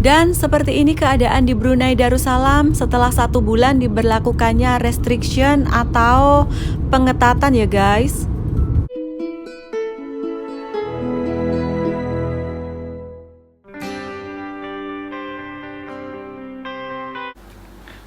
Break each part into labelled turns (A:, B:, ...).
A: Dan seperti ini keadaan di Brunei Darussalam setelah 1 bulan diberlakukannya restriction atau pengetatan ya guys.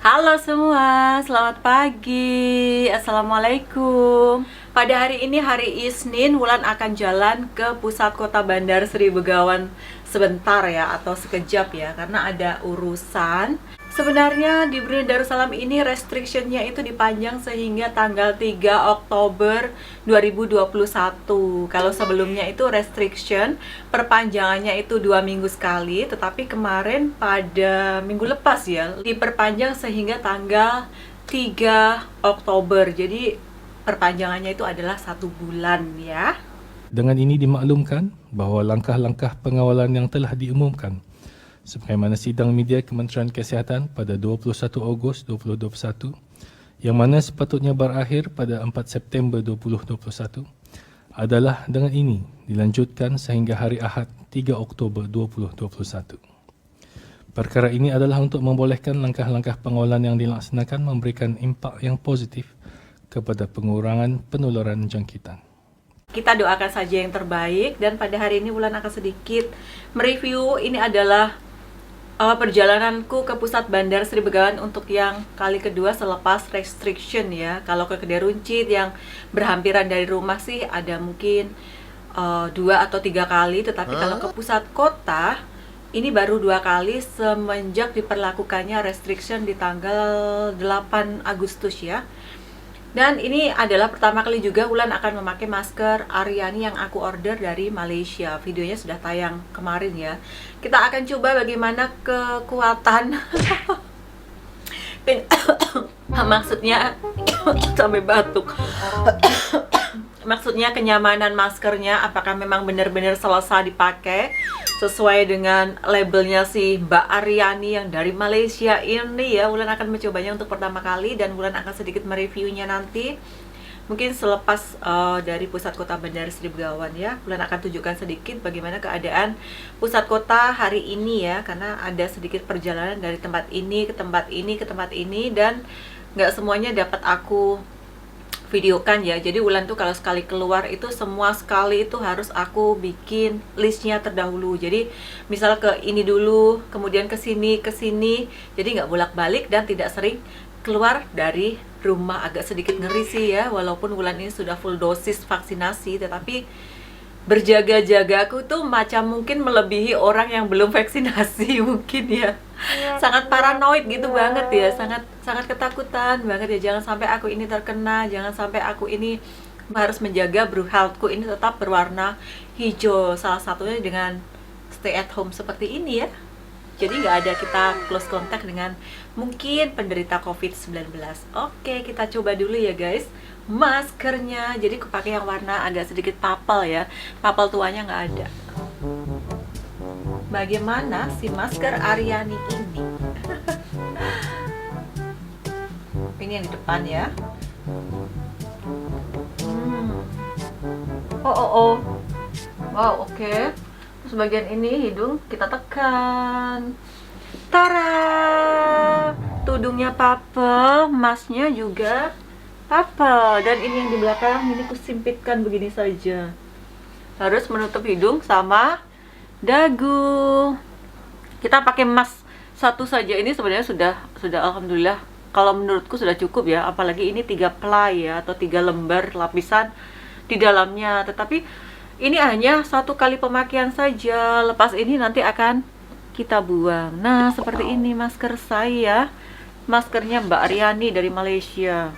A: Halo semua, selamat pagi. Assalamualaikum. Pada hari ini hari Isnin, Wulan akan jalan ke pusat kota Bandar Sri Begawan sebentar ya, atau sekejap ya, karena ada urusan. Sebenarnya di Brunei Darussalam ini restrictionnya itu dipanjang sehingga tanggal 3 Oktober 2021. Kalau sebelumnya itu restriction, perpanjangannya itu 2 minggu sekali, tetapi kemarin pada minggu lepas ya, diperpanjang sehingga tanggal 3 Oktober. Jadi perpanjangannya itu adalah 1 bulan ya.
B: Dengan ini dimaklumkan bahawa langkah-langkah pengawalan yang telah diumumkan sebagaimana sidang media Kementerian Kesihatan pada 21 Ogos 2021 yang mana sepatutnya berakhir pada 4 September 2021 adalah dengan ini dilanjutkan sehingga hari Ahad 3 Oktober 2021. Perkara ini adalah untuk membolehkan langkah-langkah pengawalan yang dilaksanakan memberikan impak yang positif kepada pengurangan penularan jangkitan.
A: Kita doakan saja yang terbaik, dan pada hari ini Wulan akan sedikit mereview. Ini adalah perjalananku ke pusat Bandar Sri Begawan untuk yang kali kedua selepas restriction ya. Kalau ke Kedai Runcit yang berhampiran dari rumah sih ada mungkin 2 atau 3 kali, tetapi kalau ke pusat kota ini baru 2 kali semenjak diperlakukannya restriction di tanggal 8 Agustus ya. Dan ini adalah pertama kali juga Wulan akan memakai masker Aryani yang aku order dari Malaysia. Videonya sudah tayang kemarin ya. Kita akan coba bagaimana kekuatan maksudnya sampai batuk. Maksudnya kenyamanan maskernya, apakah memang benar-benar selesai dipakai sesuai dengan labelnya si Mbak Aryani yang dari Malaysia ini ya. Wulan akan mencobanya untuk pertama kali dan Wulan akan sedikit mereviewnya nanti. Mungkin selepas dari pusat kota Bandar Sri Begawan ya. Wulan akan tunjukkan sedikit bagaimana keadaan pusat kota hari ini ya, karena ada sedikit perjalanan dari tempat ini ke tempat ini ke tempat ini, dan nggak semuanya dapat aku videokan ya. Jadi Wulan tuh kalau sekali keluar itu semua sekali itu harus aku bikin listnya terdahulu. Jadi misal ke ini dulu, kemudian ke sini, jadi nggak bolak-balik dan tidak sering keluar dari rumah. Agak sedikit ngeri sih ya, walaupun Wulan ini sudah full dosis vaksinasi, tetapi berjaga-jaga aku tuh macam mungkin melebihi orang yang belum vaksinasi mungkin ya. Sangat paranoid gitu banget ya, sangat ketakutan banget ya. Jangan sampai aku ini terkena, jangan sampai aku ini harus menjaga healthku ini tetap berwarna hijau. Salah satunya dengan stay at home seperti ini ya. Jadi nggak ada kita close contact dengan mungkin penderita COVID-19. Oke, kita coba dulu ya guys maskernya. Jadi aku pakai yang warna agak sedikit papel ya, papel tuanya nggak ada. Bagaimana si masker Aryani ini? Ini yang di depan ya. Oh. Wow, oke. Terus bagian ini hidung kita tekan. Tara! Tudungnya papel, masnya juga papel, dan ini yang di belakang ini kusimpitkan begini saja. Harus menutup hidung sama dagu. Kita pakai mask satu saja ini sebenarnya sudah alhamdulillah. Kalau menurutku sudah cukup ya, apalagi ini 3 ply ya, atau 3 lembar lapisan di dalamnya. Tetapi ini hanya 1 kali pemakaian saja. Lepas ini nanti akan kita buang. Nah, seperti ini masker saya. Maskernya Mbak Aryani dari Malaysia.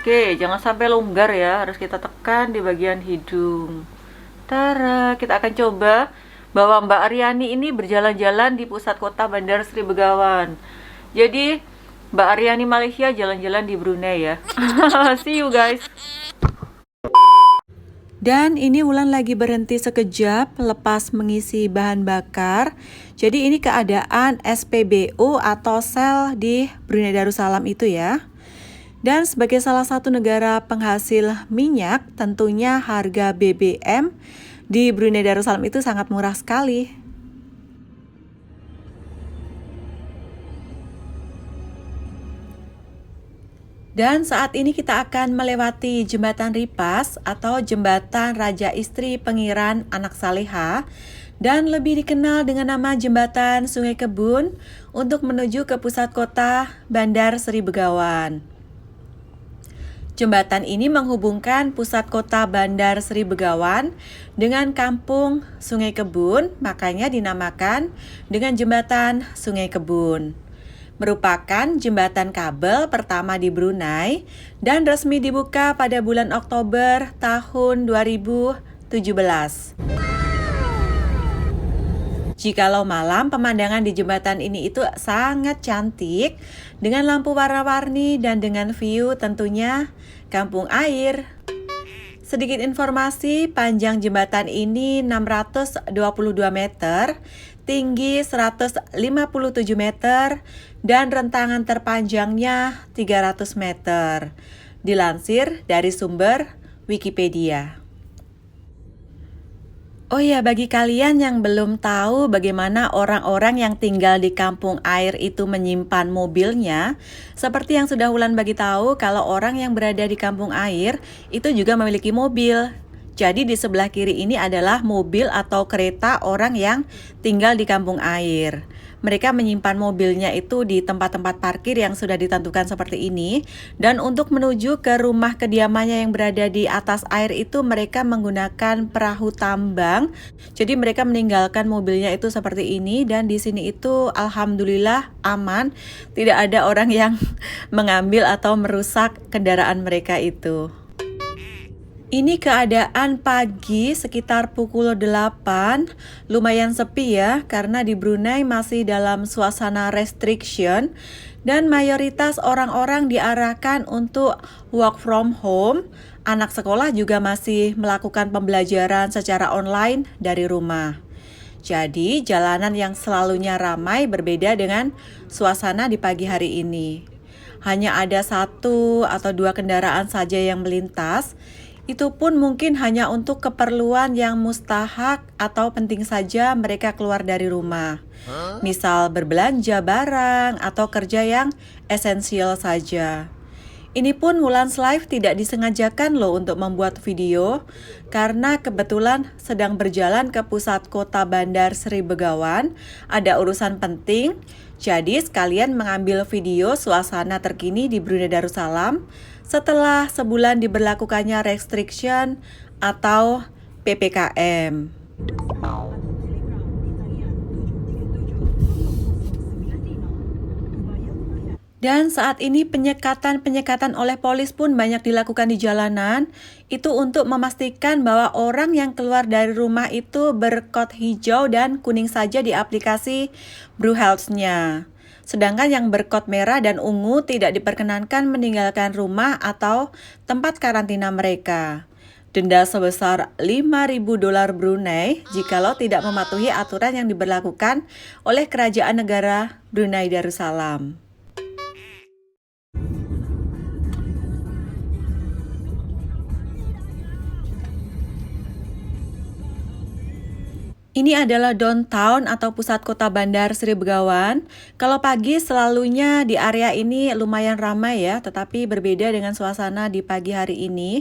A: Oke, jangan sampai longgar ya, harus kita tekan di bagian hidung. Tara, kita akan coba bahwa Mbak Aryani ini berjalan-jalan di pusat kota Bandar Sri Begawan. Jadi, Mbak Aryani Malaysia jalan-jalan di Brunei ya. See you guys. Dan ini Wulan lagi berhenti sekejap lepas mengisi bahan bakar. Jadi ini keadaan SPBU atau sel di Brunei Darussalam itu ya. Dan sebagai salah satu negara penghasil minyak, tentunya harga BBM di Brunei Darussalam itu sangat murah sekali. Dan saat ini kita akan melewati Jembatan Ripas atau Jembatan Raja Istri Pengiran Anak Saleha dan lebih dikenal dengan nama Jembatan Sungai Kebun untuk menuju ke pusat kota Bandar Seri Begawan. Jembatan ini menghubungkan pusat kota Bandar Seri Begawan dengan kampung Sungai Kebun, makanya dinamakan dengan Jembatan Sungai Kebun. Merupakan jembatan kabel pertama di Brunei dan resmi dibuka pada bulan Oktober tahun 2017. Jikalau malam, pemandangan di jembatan ini itu sangat cantik dengan lampu warna-warni dan dengan view tentunya kampung air. Sedikit informasi, panjang jembatan ini 622 meter, tinggi 157 meter, dan rentangan terpanjangnya 300 meter. Dilansir dari sumber Wikipedia. Oh ya, bagi kalian yang belum tahu bagaimana orang-orang yang tinggal di kampung air itu menyimpan mobilnya, seperti yang sudah Wulan bagi tahu, kalau orang yang berada di kampung air itu juga memiliki mobil. Jadi di sebelah kiri ini adalah mobil atau kereta orang yang tinggal di kampung air. Mereka menyimpan mobilnya itu di tempat-tempat parkir yang sudah ditentukan seperti ini. Dan untuk menuju ke rumah kediamannya yang berada di atas air itu mereka menggunakan perahu tambang. Jadi mereka meninggalkan mobilnya itu seperti ini. Dan di sini itu alhamdulillah aman. Tidak ada orang yang mengambil atau merusak kendaraan mereka itu. Ini keadaan pagi sekitar pukul 8, lumayan sepi ya, karena di Brunei masih dalam suasana restriction dan mayoritas orang-orang diarahkan untuk work from home. Anak sekolah juga masih melakukan pembelajaran secara online dari rumah. Jadi jalanan yang selalunya ramai berbeda dengan suasana di pagi hari ini. Hanya ada 1 atau 2 kendaraan saja yang melintas. Itu pun mungkin hanya untuk keperluan yang mustahak atau penting saja mereka keluar dari rumah. Misal berbelanja barang atau kerja yang esensial saja. Ini pun Wulan's Live tidak disengajakan loh untuk membuat video, karena kebetulan sedang berjalan ke pusat kota Bandar Seri Begawan, ada urusan penting, jadi sekalian mengambil video suasana terkini di Brunei Darussalam setelah sebulan diberlakukannya restriction atau PPKM. Dan saat ini penyekatan oleh polis pun banyak dilakukan di jalanan. Itu untuk memastikan bahwa orang yang keluar dari rumah itu berkod hijau dan kuning saja di aplikasi BruHealth-nya. Sedangkan yang berkod merah dan ungu tidak diperkenankan meninggalkan rumah atau tempat karantina mereka. Denda sebesar $5.000 Brunei jikalau tidak mematuhi aturan yang diberlakukan oleh Kerajaan Negara Brunei Darussalam. Ini adalah downtown atau pusat kota Bandar Seri Begawan. Kalau pagi selalunya di area ini lumayan ramai ya, tetapi berbeda dengan suasana di pagi hari ini.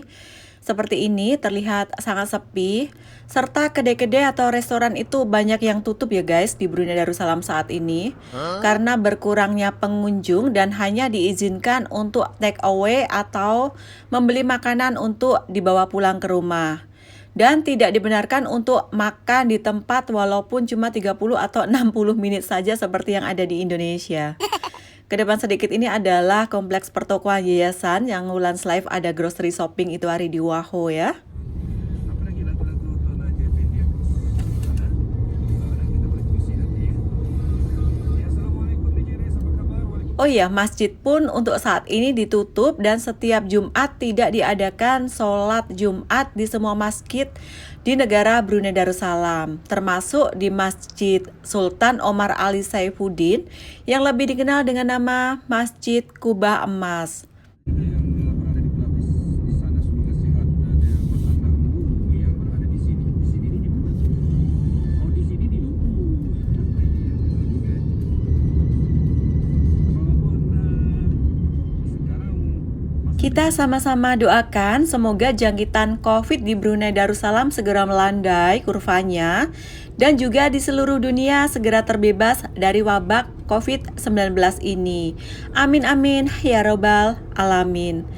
A: Seperti ini terlihat sangat sepi, serta kedai-kedai atau restoran itu banyak yang tutup ya guys di Brunei Darussalam saat ini. Karena berkurangnya pengunjung dan hanya diizinkan untuk take away atau membeli makanan untuk dibawa pulang ke rumah. Dan tidak dibenarkan untuk makan di tempat walaupun cuma 30 atau 60 menit saja seperti yang ada di Indonesia. Ke depan sedikit ini adalah kompleks pertokoan yayasan yang Wulan's Live ada grocery shopping itu hari di Waho ya. Oh iya, masjid pun untuk saat ini ditutup dan setiap Jumat tidak diadakan sholat Jumat di semua masjid di negara Brunei Darussalam, termasuk di Masjid Sultan Omar Ali Saifuddin yang lebih dikenal dengan nama Masjid Kubah Emas. Kita sama-sama doakan semoga jangkitan COVID di Brunei Darussalam segera melandai kurvanya dan juga di seluruh dunia segera terbebas dari wabak COVID-19 ini. Amin amin ya robbal alamin.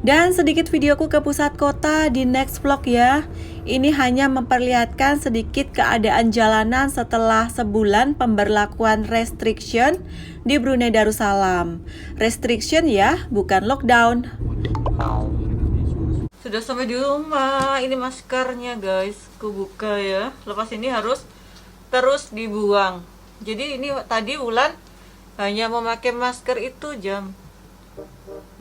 A: Dan sedikit videoku ke pusat kota di next vlog ya. Ini hanya memperlihatkan sedikit keadaan jalanan setelah sebulan pemberlakuan restriction di Brunei Darussalam. Restriction ya, bukan lockdown. Sudah sampai di rumah. Ini maskernya guys, aku buka ya. Lepas ini harus terus dibuang. Jadi ini tadi Wulan hanya memakai masker itu jam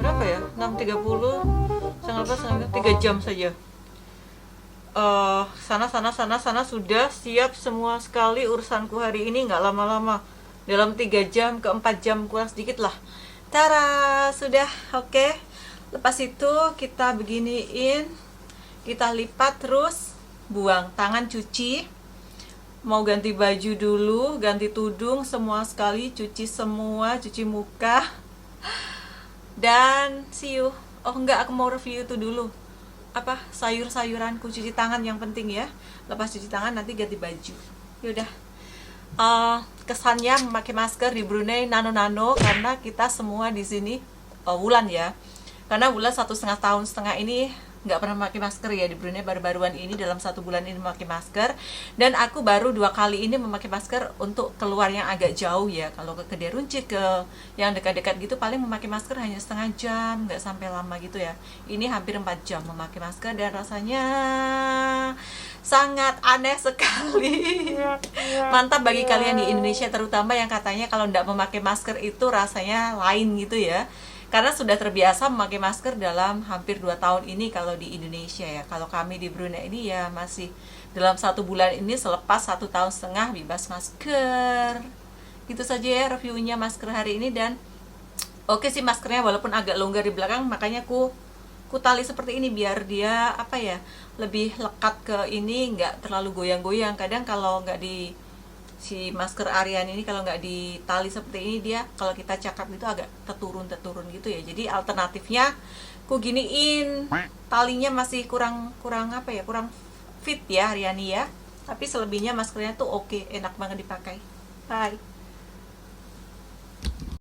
A: berapa ya? 6.30 setengah 3 jam saja. Sana sudah siap semua sekali urusanku hari ini, nggak lama-lama, dalam 3 jam ke 4 jam kurang sedikit lah. Tara, sudah oke. Lepas itu kita beginiin, kita lipat terus buang, tangan cuci, mau ganti baju dulu, ganti tudung, semua sekali cuci semua, cuci muka. Dan see you. Oh enggak, aku mau review itu dulu. Apa sayur-sayuranku, cuci tangan yang penting ya. Lepas cuci tangan nanti ganti baju. Yaudah. Kesannya memakai masker di Brunei nano-nano karena kita semua di sini Wulan ya. Karena Wulan 1,5 tahun ini nggak pernah memakai masker ya di Brunei, baru-baruan ini dalam 1 bulan ini memakai masker, dan aku baru 2 kali ini memakai masker untuk keluar yang agak jauh ya. Kalau ke Kedai Runcit, ke yang dekat-dekat gitu paling memakai masker hanya setengah jam, nggak sampai lama gitu ya. Ini hampir 4 jam memakai masker dan rasanya sangat aneh sekali. Mantap bagi kalian di Indonesia terutama yang katanya kalau nggak memakai masker itu rasanya lain gitu ya. Karena sudah terbiasa memakai masker dalam hampir 2 tahun ini kalau di Indonesia ya. Kalau kami di Brunei ini ya masih dalam 1 bulan ini selepas 1,5 tahun bebas masker. Gitu saja ya reviewnya masker hari ini. Dan oke sih maskernya walaupun agak longgar di belakang, makanya ku tali seperti ini biar dia apa ya, lebih lekat ke ini, nggak terlalu goyang-goyang. Kadang kalau nggak di si masker Aryani ini kalau nggak ditali seperti ini, dia kalau kita cakap itu agak terturun gitu ya. Jadi alternatifnya ku giniin, talinya masih kurang apa ya, kurang fit ya Aryani ya. Tapi selebihnya maskernya tuh oke, enak banget dipakai. Bye.